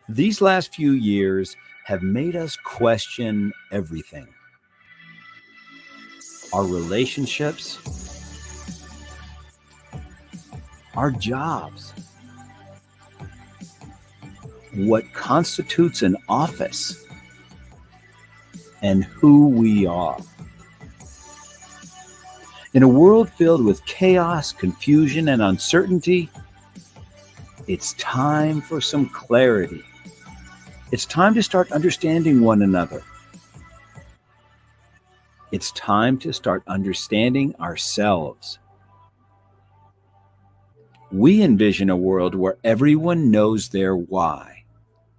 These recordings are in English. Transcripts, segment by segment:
These last few years have made us question everything: our relationships, our jobs, what constitutes an office, and who we are. In a world filled with chaos, confusion, and uncertainty, it's time for some clarity. It's time to start understanding one another. It's time to start understanding ourselves. We envision a world where everyone knows their why.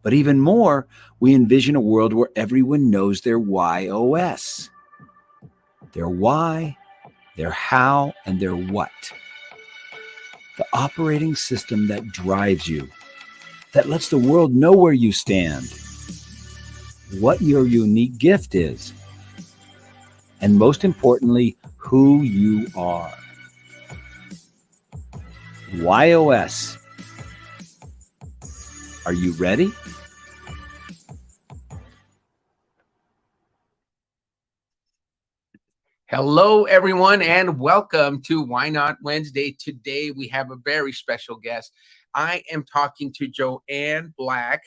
But even more, we envision a world where everyone knows their WHY.os. Their why, their how, and their what. The operating system that drives you, that lets the world know where you stand, what your unique gift is, and most importantly, who you are. WHY.os. Are you ready? Hello, everyone, and welcome to Why Not Wednesday. Today, we have a very special guest. I am talking to Joanne Black,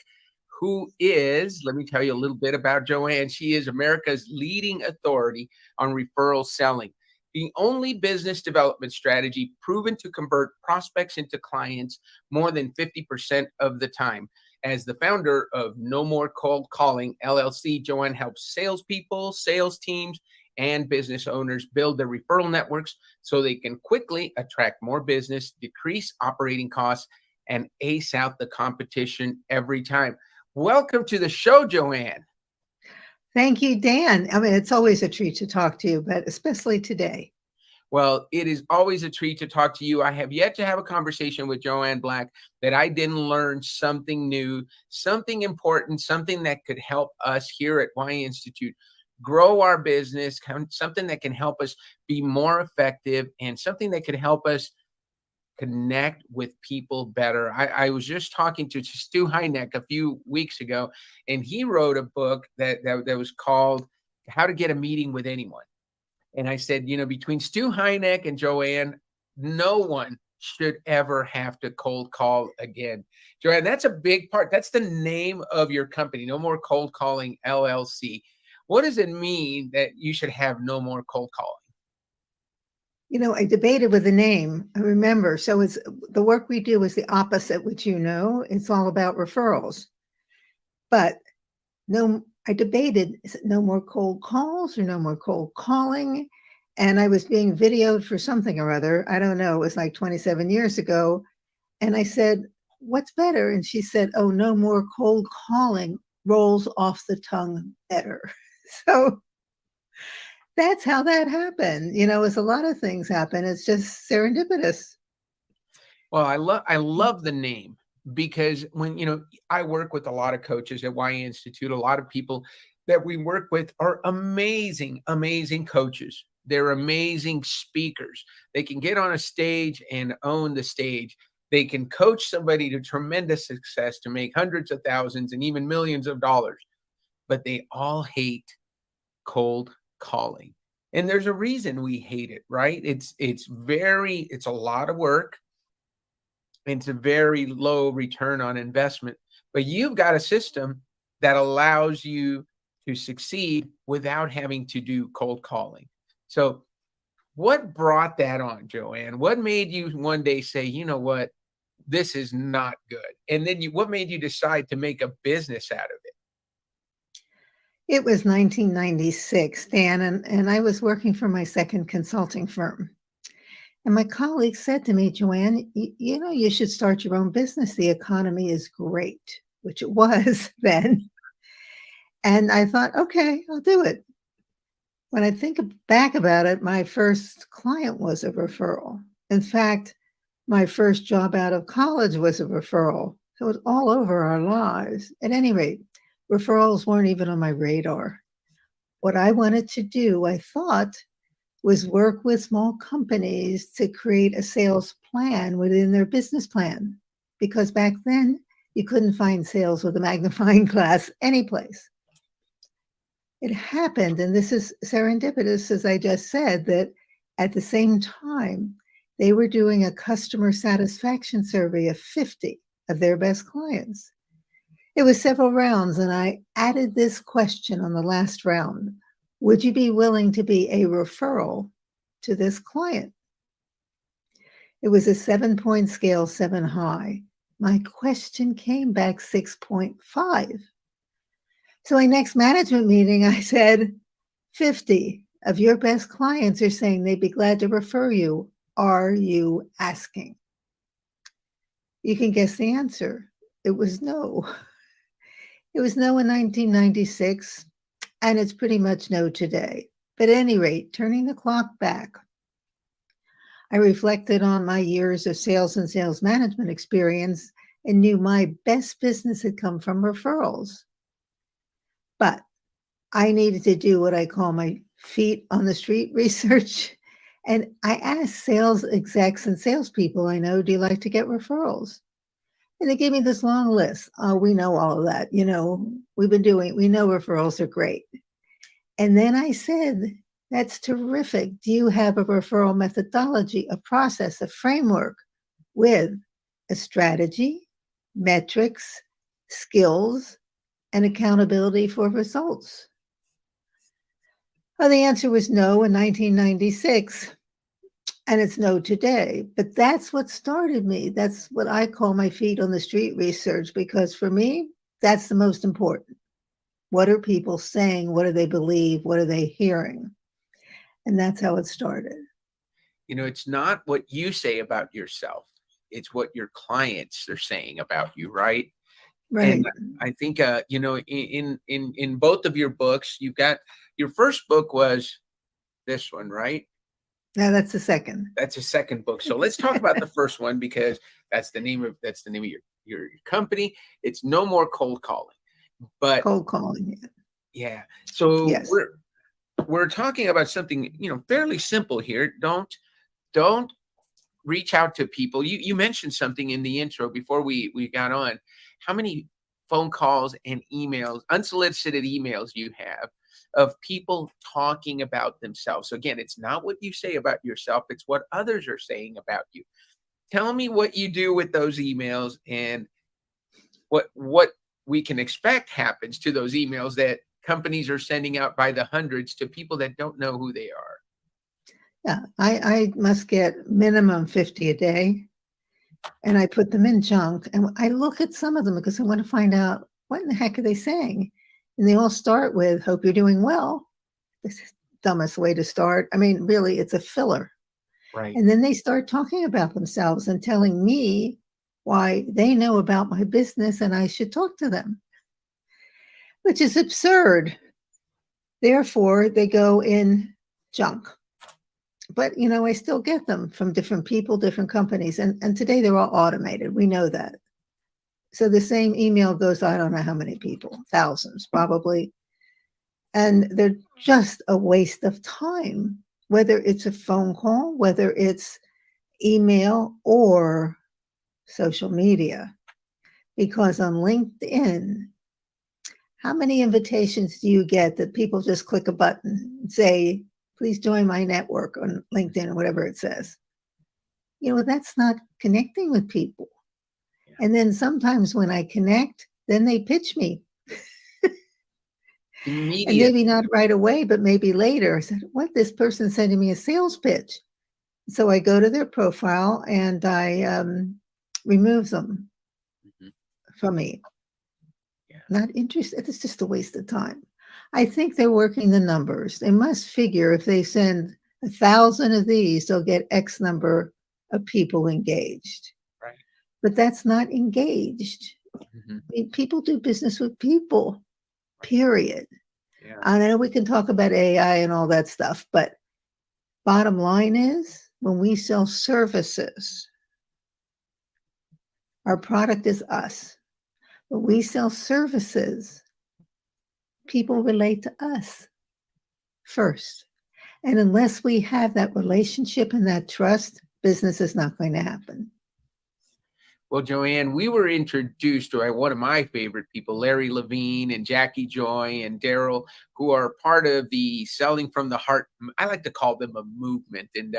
who is, let me tell you a little bit about Joanne. She is America's leading authority on referral selling, the only business development strategy proven to convert prospects into clients more than 50% of the time. As the founder of No More Cold Calling, LLC, Joanne helps salespeople, sales teams, and business owners build their referral networks so they can quickly attract more business, decrease operating costs, and ace out the competition every time. Welcome to the show, Joanne. Thank you, Dan. I mean, it's always a treat to talk to you, but especially today. Well, it is always a treat to talk to you. I have yet to have a conversation with Joanne Black that I didn't learn something new, something important, something that could help us here at Y Institute grow our business, something that can help us be more effective, and something that could help us connect with people better. I was just talking to Stu Hynek a few weeks ago, and he wrote a book that was called How to Get a Meeting with Anyone. And I said, between Stu Hynek and Joanne, no one should ever have to cold call again. Joanne, that's a big part. That's the name of your company, No More Cold Calling, LLC. What does it mean that you should have no more cold calling? I debated with the name. I remember. So it's the work we do is the opposite, which it's all about referrals. But I debated, is it no more cold calls or no more cold calling? And I was being videoed for something or other. I don't know. It was like 27 years ago. And I said, what's better? And she said, oh, no more cold calling rolls off the tongue better. So that's how that happened. As a lot of things happen. It's just serendipitous. Well, I love the name because when, I work with a lot of coaches at Y Institute, a lot of people that we work with are amazing, amazing coaches. They're amazing speakers. They can get on a stage and own the stage. They can coach somebody to tremendous success to make hundreds of thousands and even millions of dollars, but they all hate cold calling. And there's a reason we hate it, right? It's a lot of work. It's a very low return on investment, but you've got a system that allows you to succeed without having to do cold calling. So what brought that on, Joanne? What made you one day say, you know what, this is not good? And then what made you decide to make a business out of it? It was 1996, Dan, and I was working for my second consulting firm. And my colleague said to me, Joanne, you should start your own business. The economy is great, which it was then. And I thought, okay, I'll do it. When I think back about it, my first client was a referral. In fact, my first job out of college was a referral. So it was all over our lives. At any rate, referrals weren't even on my radar. What I wanted to do, I thought, was work with small companies to create a sales plan within their business plan. Because back then, You couldn't find sales with a magnifying glass anyplace. It happened, and this is serendipitous, as I just said, that at the same time, they were doing a customer satisfaction survey of 50 of their best clients. It was several rounds, and I added this question on the last round. Would you be willing to be a referral to this client? It was a 7-point scale, 7 high. My question came back 6.5. So my next management meeting, I said, 50 of your best clients are saying they'd be glad to refer you. Are you asking? You can guess the answer. It was no. It was no in 1996, and it's pretty much no today. But at any rate, turning the clock back, I reflected on my years of sales and sales management experience and knew my best business had come from referrals. But I needed to do what I call my feet on the street research. And I asked sales execs and salespeople I know, do you like to get referrals? And they gave me this long list. Oh, we know all of that. We know referrals are great. And then I said, that's terrific. Do you have a referral methodology, a process, a framework with a strategy, metrics, skills, and accountability for results? Well, the answer was no in 1996, and it's no today. But that's what started me. That's what I call my feet on the street research, because for me, that's the most important. What are people saying? What do they believe? What are they hearing? And that's how it started. It's not what you say about yourself. It's what your clients are saying about you, right? Right. And I think, in both of your books, you've got, your first book was this one, right? Yeah, that's the second. That's a second book. So let's talk about the first one, because that's the name of your company. It's No More Cold Calling. But cold calling. Yeah. So Yes. we're talking about something, fairly simple here. Don't reach out to people. You mentioned something in the intro before we got on, how many phone calls and emails, unsolicited emails you have of people talking about themselves. So again, it's not what you say about yourself, it's what others are saying about you. Tell me what you do with those emails and what we can expect happens to those emails that companies are sending out by the hundreds to people that don't know who they are. Yeah, I must get minimum 50 a day, and I put them in junk, and I look at some of them because I want to find out what in the heck are they saying. And they all start with, hope you're doing well. This is the dumbest way to start. I mean, really, it's a filler. Right. And then they start talking about themselves and telling me why they know about my business and I should talk to them, which is absurd. Therefore, they go in junk. But, I still get them from different people, different companies. And today they're all automated. We know that. So the same email goes, I don't know how many people, thousands probably. And they're just a waste of time, whether it's a phone call, whether it's email or social media. Because on LinkedIn, how many invitations do you get that people just click a button and say, please join my network on LinkedIn or whatever it says? That's not connecting with people. Yeah. And then sometimes when I connect, then they pitch me. Immediate. And maybe not right away, but maybe later. I said, what? This person's sending me a sales pitch. So I go to their profile and I remove them from me. Yeah. Not interested. It's just a waste of time. I think they're working the numbers. They must figure if they send 1,000 of these, they'll get X number of people engaged. Right. But that's not engaged. I mean, people do business with people, period. Yeah. I know we can talk about AI and all that stuff, but bottom line is when we sell services, our product is us. When we sell services, people relate to us first. And unless we have that relationship and that trust, business is not going to happen. Well, Joanne, we were introduced to one of my favorite people, Larry Levine and Jackie Joy and Daryl, who are part of the Selling from the Heart. I like to call them a movement, and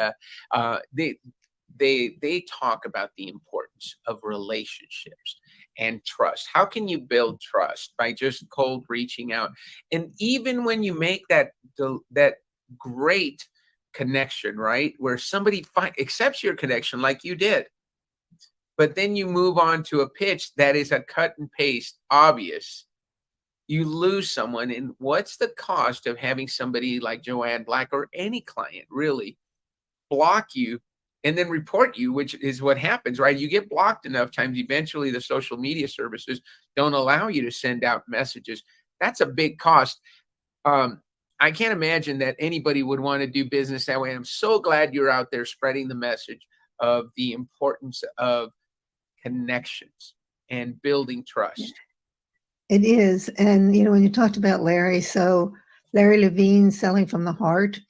they talk about the importance of relationships and trust. How can you build trust? By just cold reaching out, and even when you make that great connection, right, where somebody accepts your connection like you did, but then you move on to a pitch that is a cut and paste, obvious, you lose someone. And what's the cost of having somebody like Joanne Black or any client really block you and then report you, which is what happens, right? You get blocked enough times, eventually the social media services don't allow you to send out messages. That's a big cost. I can't imagine that anybody would want to do business that way. I'm so glad you're out there spreading the message of the importance of connections and building trust. It is. And, when you talked about Larry, so Larry Levine, Selling from the Heart,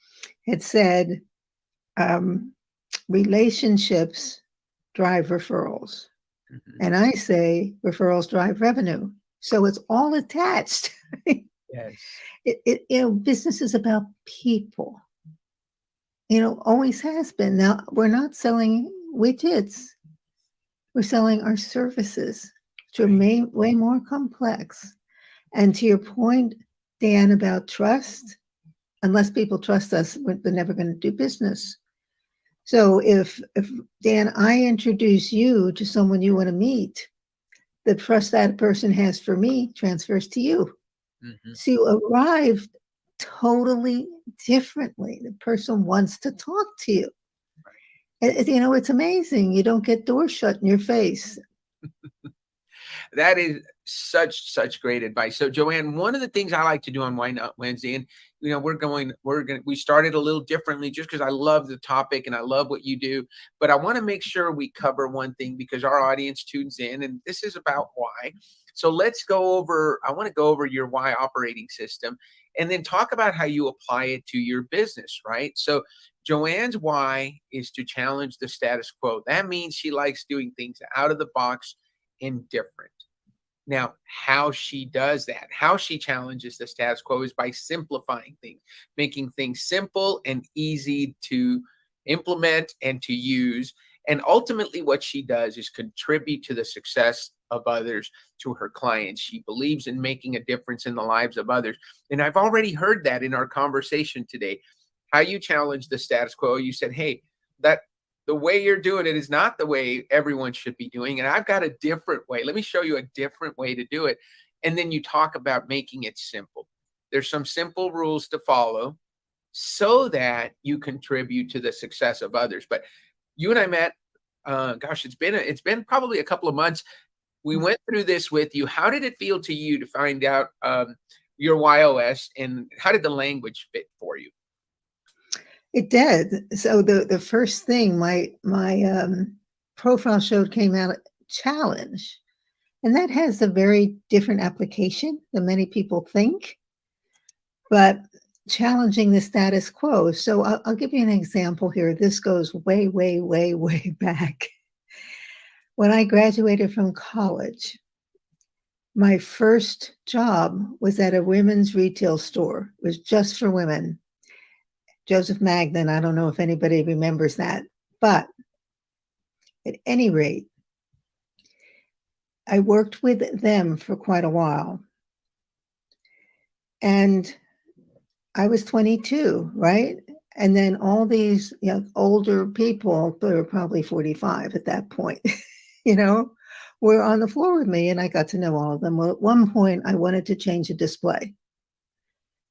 had said, relationships drive referrals. Mhm. And I say referrals drive revenue. So it's all attached. Yes. Business is about people. Always has been. Now, we're not selling widgets. We're selling our services, which are way more complex. And to your point, Dan, about trust, unless people trust us, they're never going to do business. So if Dan, I introduce you to someone you want to meet, the trust that person has for me transfers to you. Mhm. So you arrive totally differently. The person wants to talk to you. It's amazing. You don't get doors shut in your face. That is such great advice. So Joanne, one of the things I like to do on Why Not Wednesday, and we started a little differently just because I love the topic and I love what you do, but I want to make sure we cover one thing because our audience tunes in and this is about why. So I want to go over your why operating system and then talk about how you apply it to your business, right? So Joanne's why is to challenge the status quo. That means she likes doing things out of the box and different. Now, how she does that, how she challenges the status quo is by simplifying things, making things simple and easy to implement and to use. And ultimately, what she does is contribute to the success of others, to her clients. She believes in making a difference in the lives of others. And I've already heard that in our conversation today. How you challenge the status quo, you said, hey, that the way you're doing it is not the way everyone should be doing. And I've got a different way. Let me show you a different way to do it. And then you talk about making it simple. There's some simple rules to follow so that you contribute to the success of others. But you and I met, it's been probably a couple of months. We went through this with you. How did it feel to you to find out your WHY.os and how did the language fit for you? It did. So the first thing my profile showed came out challenge, and that has a very different application than many people think. But challenging the status quo. So I'll give you an example here. This goes way, way, way, way back. When I graduated from college, my first job was at a women's retail store. It was just for women. Joseph Magnin, I don't know if anybody remembers that, but at any rate, I worked with them for quite a while. And I was 22, right? And then all these older people, they were probably 45 at that point, were on the floor with me, and I got to know all of them. Well, at one point, I wanted to change a display.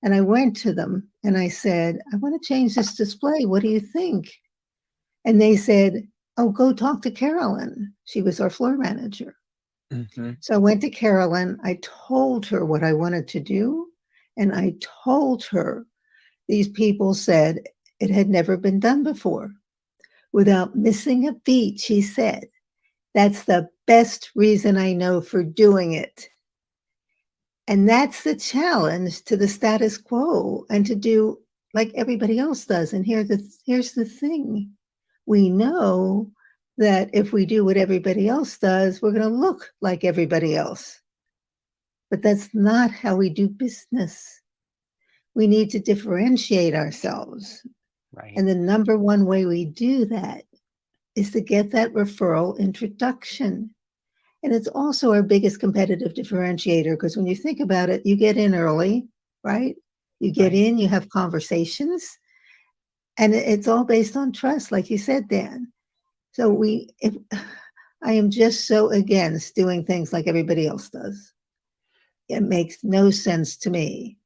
And I went to them and I said, I want to change this display. What do you think? And they said, oh, go talk to Carolyn. She was our floor manager. Mm-hmm. So I went to Carolyn. I told her what I wanted to do. And I told her these people said it had never been done before. Without missing a beat, she said, that's the best reason I know for doing it. And that's the challenge to the status quo and to do like everybody else does. And here's the thing. We know that if we do what everybody else does, we're going to look like everybody else. But that's not how we do business. We need to differentiate ourselves. Right. And the number one way we do that is to get that referral introduction. And it's also our biggest competitive differentiator, because when you think about it, you get in early, right? You get Right. in, you have conversations, and it's all based on trust, like you said, Dan. So I am just so against doing things like everybody else does. It makes no sense to me.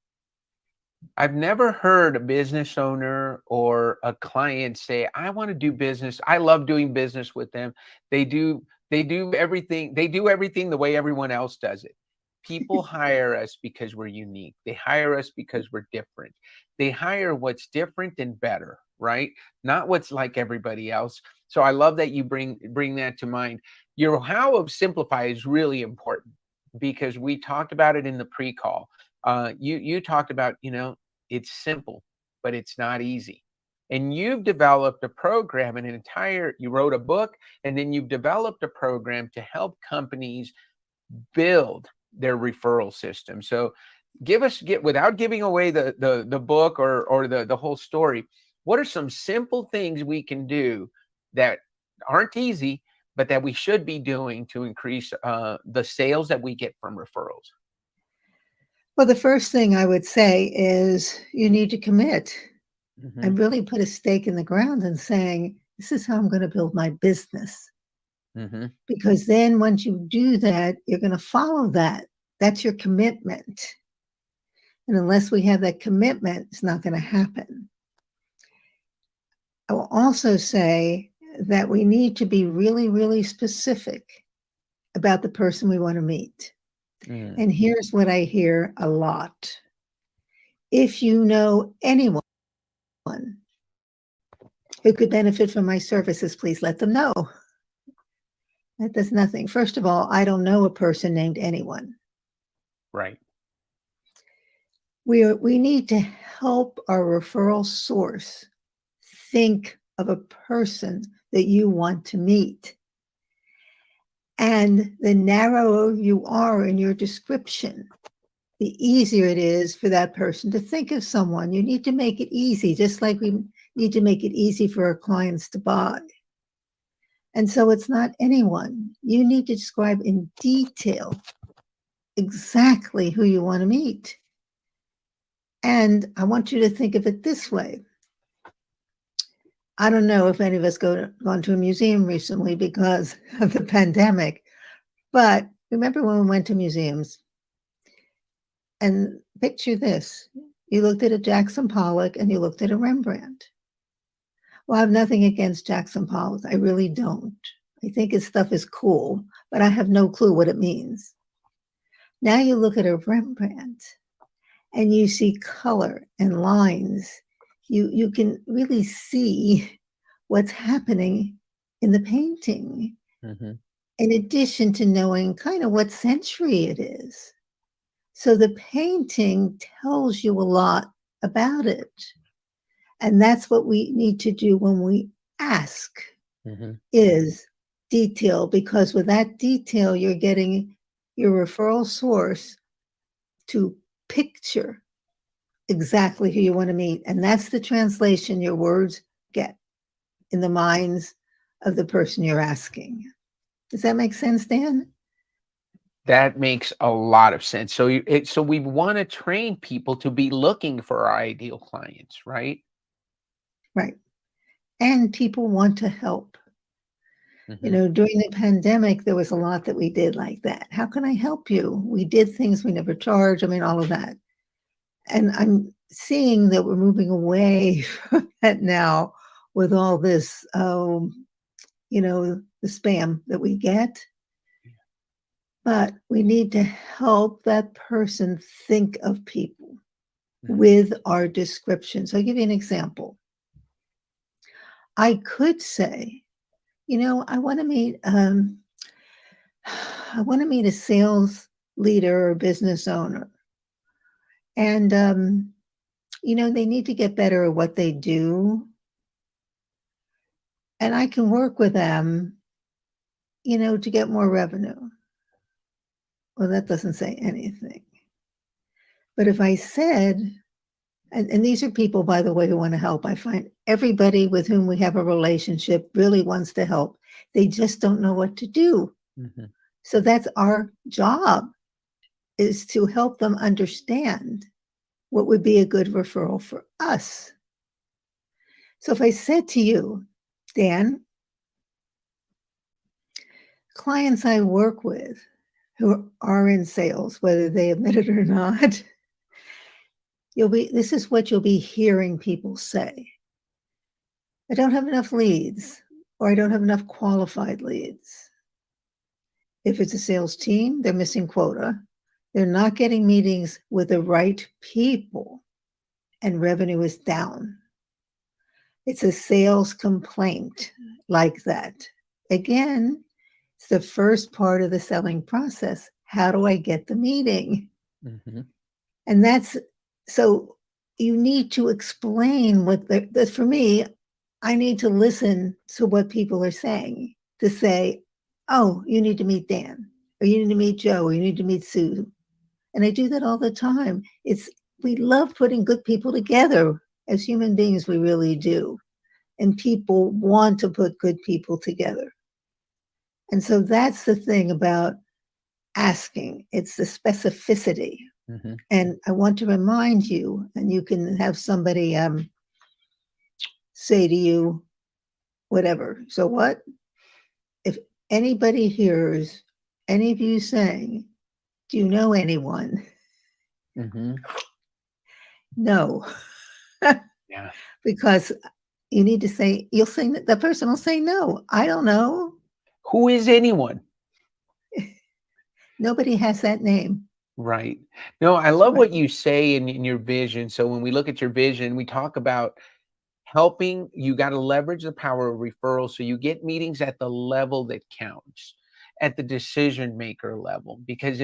I've never heard a business owner or a client say, I want to do business. I love doing business with them. They do everything. They do everything the way everyone else does it. People hire us because we're unique. They hire us because we're different. They hire what's different and better, right? Not what's like everybody else. So I love that you bring that to mind. Your how of simplify is really important, because we talked about it in the pre-call. You talked about, it's simple, but it's not easy. And you've developed a program, you wrote a book, and then you've developed a program to help companies build their referral system. So without giving away the book or the whole story, what are some simple things we can do that aren't easy, but that we should be doing to increase the sales that we get from referrals? Well, the first thing I would say is you need to commit and Mm-hmm. really put a stake in the ground and saying, this is how I'm going to build my business. Mm-hmm. Because then once you do that, you're going to follow that. That's your commitment. And unless we have that commitment, it's not going to happen. I will also say that we need to be really, really specific about the person we want to meet. Mm. And here's what I hear a lot. If you know anyone who could benefit from my services, please let them know. That does nothing. First of all, I don't know a person named anyone. Right. We need to help our referral source think of a person that you want to meet. And the narrower you are in your description, the easier it is for that person to think of someone. You need to make it easy, just like we need to make it easy for our clients to buy. And so it's not anyone. You need to describe in detail exactly who you want to meet. And I want you to think of it this way. I don't know if any of us gone to a museum recently because of the pandemic, but remember when we went to museums? And picture this. You looked at a Jackson Pollock and you looked at a Rembrandt. Well, I have nothing against Jackson Pollock. I really don't. I think his stuff is cool, but I have no clue what it means. Now you look at a Rembrandt and you see color and lines. You can really see what's happening in the painting, Mm-hmm. in addition to knowing kind of what century it is. So the painting tells you a lot about it. And that's what we need to do when we ask, Mm-hmm. is detail, because with that detail, you're getting your referral source to picture exactly who you want to meet. And that's the translation your words get in the minds of the person you're asking. Does that make sense, Dan? That makes a lot of sense. So we want to train people to be looking for our ideal clients, right? Right. And people want to help. Mm-hmm. During the pandemic, there was a lot that we did like that. How can I help you? We did things we never charged. I mean, all of that. And I'm seeing that we're moving away from that now with all this, the spam that we get. But we need to help that person think of people Mm-hmm. with our description. So I'll give you an example. I could say, I want to meet a sales leader or business owner. And they need to get better at what they do. And I can work with them to get more revenue. Well, that doesn't say anything. But if I said, and these are people, by the way, who want to help. I find everybody with whom we have a relationship really wants to help. They just don't know what to do. Mm-hmm. So that's our job, is to help them understand what would be a good referral for us. So if I said to you, Dan, clients I work with who are in sales, whether they admit it or not, this is what you'll be hearing people say. I don't have enough leads, or I don't have enough qualified leads. If it's a sales team, they're missing quota. They're not getting meetings with the right people, and revenue is down. It's a sales complaint like that. Again, it's the first part of the selling process. How do I get the meeting? Mm-hmm. And so you need to explain for me, I need to listen to what people are saying to say, oh, you need to meet Dan, or you need to meet Joe, or you need to meet Sue. And I do that all the time. We love putting good people together. As human beings, we really do. And people want to put good people together. And so that's the thing about asking. It's the specificity. Mm-hmm. And I want to remind you, and you can have somebody say to you, whatever. So what? If anybody hears any of you saying, do you know anyone? Mm-hmm. No. Yeah. Because you need to say, the person will say, no, I don't know. Who is anyone? Nobody has that name. Right. No, I love what you say in your vision. So when we look at your vision, we talk about helping. You got to leverage the power of referrals so you get meetings at the level that counts, at the decision maker level. Because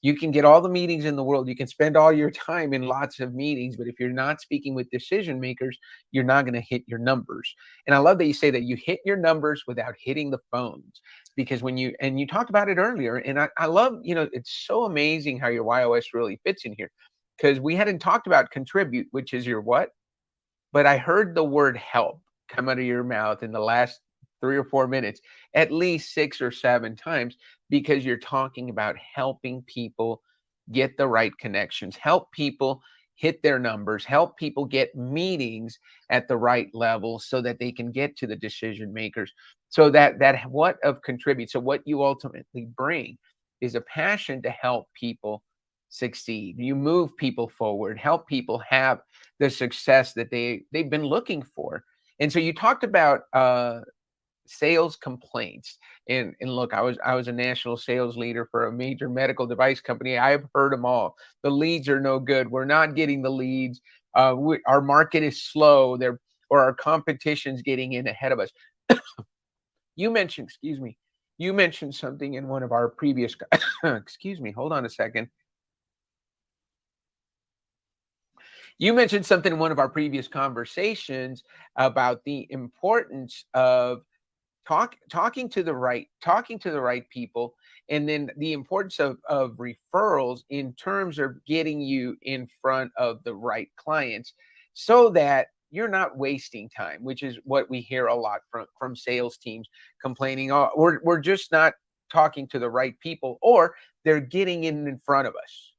you can get all the meetings in the world, you can spend all your time in lots of meetings, but if you're not speaking with decision makers, you're not going to hit your numbers. And I love that you say that you hit your numbers without hitting the phones. Because and you talked about it earlier, and I love, it's so amazing how your WHY.os really fits in here, because we hadn't talked about contribute, which is your what? But I heard the word help come out of your mouth in the last 3 or 4 minutes, at least 6 or 7 times, because you're talking about helping people get the right connections, help people hit their numbers, help people get meetings at the right level so that they can get to the decision makers. So that what of contribute. So what you ultimately bring is a passion to help people succeed. You move people forward, help people have the success that they've been looking for. And so you talked about sales complaints. And look, I was a national sales leader for a major medical device company. I've heard them all. The leads are no good. We're not getting the leads. Our market is slow. Or our competition's getting in ahead of us. You mentioned something in one of our previous excuse me, hold on a second. You mentioned something in one of our previous conversations about the importance of talking to the right people, and then the importance of referrals in terms of getting you in front of the right clients, so that you're not wasting time, which is what we hear a lot from sales teams complaining, oh, we're just not talking to the right people, or they're getting in front of us.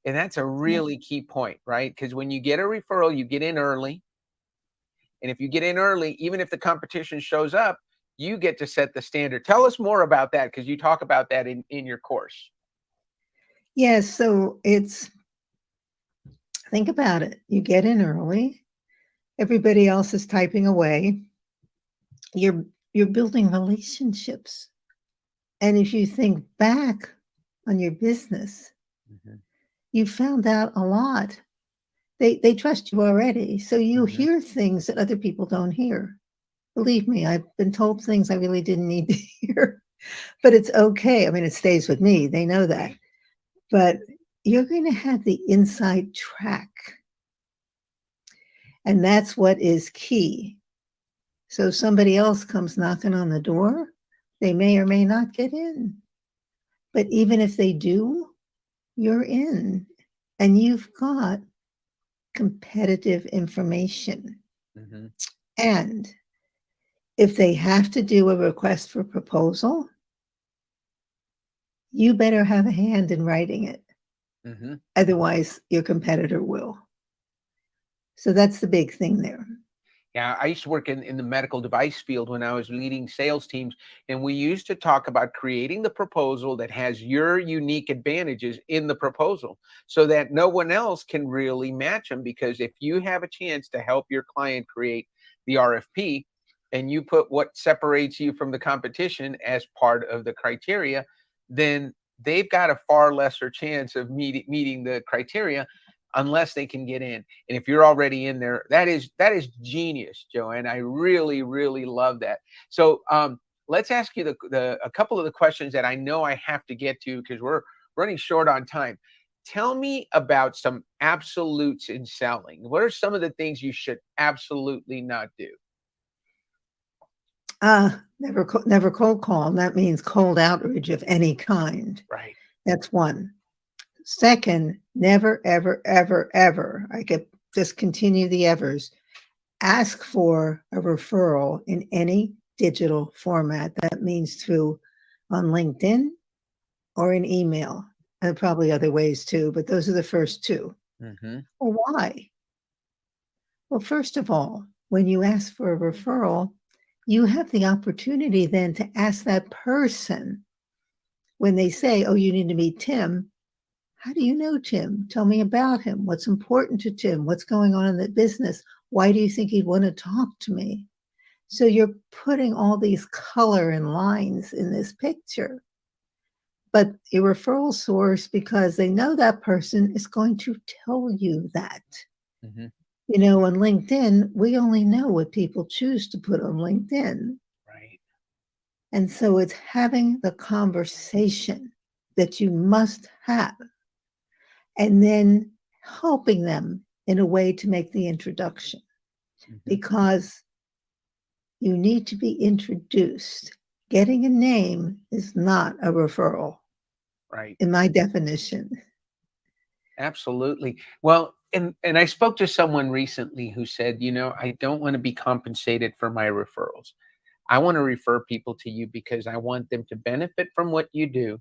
And that's a really key point, right? Because when you get a referral, you get in early. And if you get in early, even if the competition shows up, you get to set the standard. Tell us more about that, because you talk about that in your course. Yes. So think about it. You get in early. Everybody else is typing away. You're building relationships. And if you think back on your business, you found out a lot. They trust you already. So you hear things that other people don't hear. Believe me, I've been told things I really didn't need to hear, but it's okay. I mean, it stays with me. They know that. But you're going to have the inside track. And that's what is key. So somebody else comes knocking on the door, They may or may not get in. But even if they do, you're in. And you've got competitive information. Mm-hmm. And if they have to do a request for proposal, you better have a hand in writing it. Mm-hmm. Otherwise, your competitor will. So that's the big thing there. Yeah, I used to work in the medical device field when I was leading sales teams, and we used to talk about creating the proposal that has your unique advantages in the proposal so that no one else can really match them. Because if you have a chance to help your client create the RFP and you put what separates you from the competition as part of the criteria, then they've got a far lesser chance of meeting the criteria unless they can get in. And if you're already in there, that is genius, Joanne. I really, really love that. So let's ask you a couple of the questions that I know I have to get to because we're running short on time. Tell me about some absolutes in selling. What are some of the things you should absolutely not do? Never cold call. That means cold outreach of any kind. Right. That's one. Second, never, ever, ever, ever, I could just continue the evers, ask for a referral in any digital format. That means through on LinkedIn or an email, and probably other ways too, but those are the first two. Mm-hmm. Well, why? Well, first of all, when you ask for a referral, you have the opportunity then to ask that person when they say, oh, you need to meet Tim. How do you know Tim? Tell me about him. What's important to Tim? What's going on in the business? Why do you think he'd want to talk to me? So you're putting all these color and lines in this picture. But a referral source, because they know that person is going to tell you that. Mm-hmm. You know, on LinkedIn, we only know what people choose to put on LinkedIn. Right. And so it's having the conversation that you must have and then helping them in a way to make the introduction. Mm-hmm. Because you need to be introduced. Getting a name is not a referral. Right. In my definition. Absolutely. Well, and I spoke to someone recently who said, you know, I don't want to be compensated for my referrals. I want to refer people to you because I want them to benefit from what you do.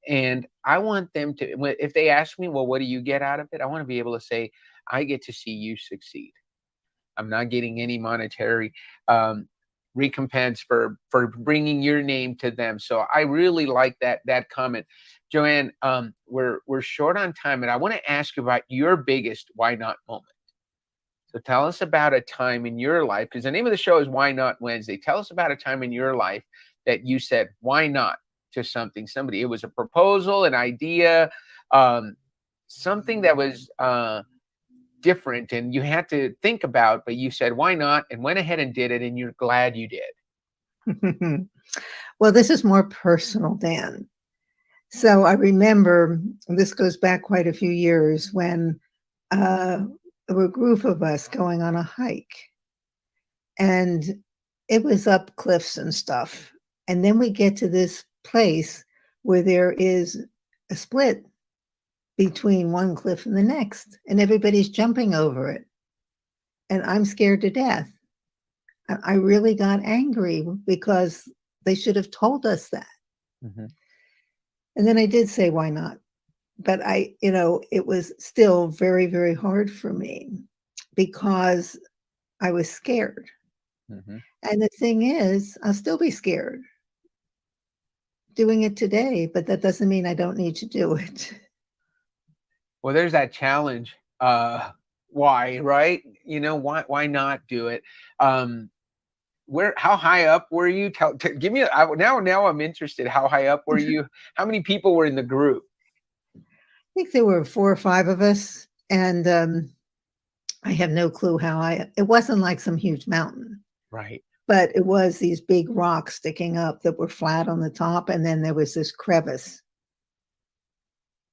And I want them to, if they ask me, well, what do you get out of it? I want to be able to say, I get to see you succeed. I'm not getting any monetary recompense for bringing your name to them. So I really like that comment. Joanne, we're short on time, and I want to ask you about your biggest why not moment. So tell us about a time in your life, because the name of the show is Why Not Wednesday. Tell us about a time in your life that you said, why not to somebody. It was a proposal, an idea, something that was different and you had to think about, but you said, why not? And went ahead and did it. And you're glad you did. Well, this is more personal, Dan. So I remember, this goes back quite a few years, when there were a group of us going on a hike. And it was up cliffs and stuff. And then we get to this place where there is a split between one cliff and the next, and everybody's jumping over it. And I'm scared to death. I really got angry because they should have told us that. Mm-hmm. And then I did say, why not? But it was still very, very hard for me because I was scared. Mm-hmm. And the thing is, I'll still be scared doing it today, but that doesn't mean I don't need to do it. Well, there's that challenge. Why, right? You know, why not do it? How high up were you? Give me now I'm interested. How high up were you? How many people were in the group? I think there were 4 or 5 of us, and I have no clue it wasn't like some huge mountain. Right. But it was these big rocks sticking up that were flat on the top, and then there was this crevice.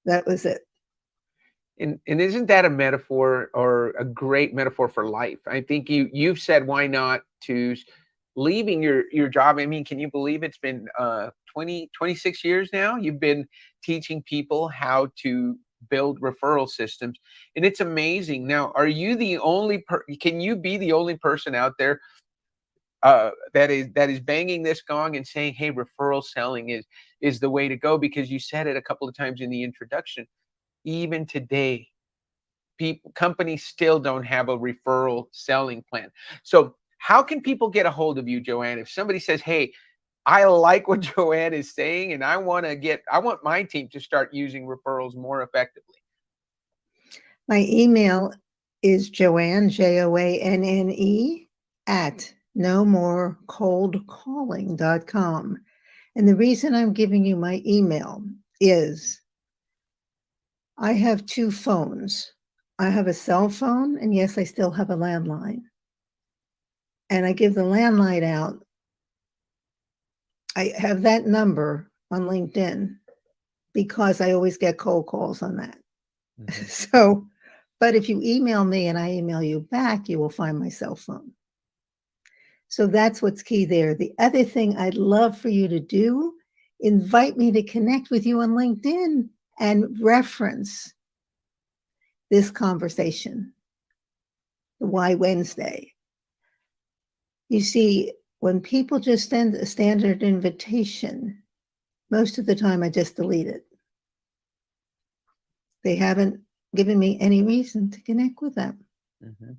That was it. And isn't that a metaphor, or a great metaphor for life? I think you've said why not to leaving your job. I mean, can you believe it's been 26 years now? You've been teaching people how to build referral systems, and it's amazing. Now, are you the only can you be the only person out there that is banging this gong and saying, hey, referral selling is the way to go? Because you said it a couple of times in the introduction. Even today, companies still don't have a referral selling plan. So how can people get a hold of you, Joanne? If somebody says, hey, I like what Joanne is saying, and I want my team to start using referrals more effectively. My email is Joanne, JOANNE, at nomorecoldcalling.com. And the reason I'm giving you my email is I have two phones. I have a cell phone, and yes, I still have a landline. And I give the landline out. I have that number on LinkedIn because I always get cold calls on that. Mm-hmm. So, but if you email me and I email you back, you will find my cell phone. So that's what's key there. The other thing I'd love for you to do, invite me to connect with you on LinkedIn and reference this conversation, the Why Wednesday. You see, when people just send a standard invitation, most of the time I just delete it. They haven't given me any reason to connect with them. Mm-hmm.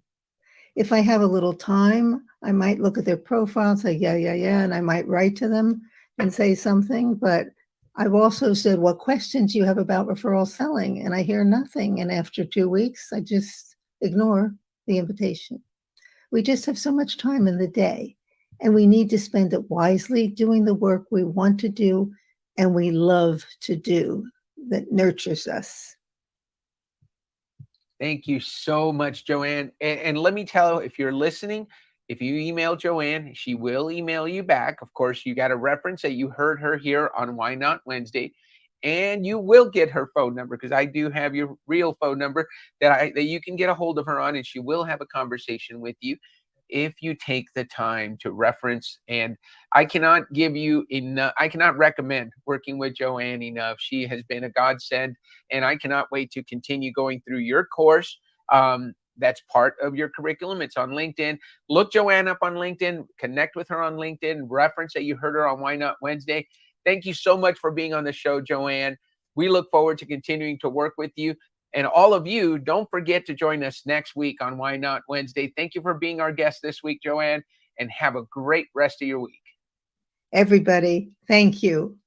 If I have a little time, I might look at their profile and say, yeah, and I might write to them and say something. But I've also said, what questions you have about referral selling? And I hear nothing. And after 2 weeks, I just ignore the invitation. We just have so much time in the day, and we need to spend it wisely doing the work we want to do and we love to do that nurtures us. Thank you so much, Joanne. And let me tell you, if you're listening, if you email Joanne, she will email you back. Of course, you got to reference that you heard her here on Why Not Wednesday, and you will get her phone number, because I do have your real phone number that you can get a hold of her on, and she will have a conversation with you if you take the time to reference. And I cannot give you enough. I cannot recommend working with Joanne enough. She has been a godsend, and I cannot wait to continue going through your course. That's part of your curriculum. It's on LinkedIn. Look Joanne up on LinkedIn, connect with her on LinkedIn, reference that you heard her on Why Not Wednesday. Thank you so much for being on the show, Joanne. We look forward to continuing to work with you. And all of you, don't forget to join us next week on Why Not Wednesday. Thank you for being our guest this week, Joanne, and have a great rest of your week. Everybody, thank you.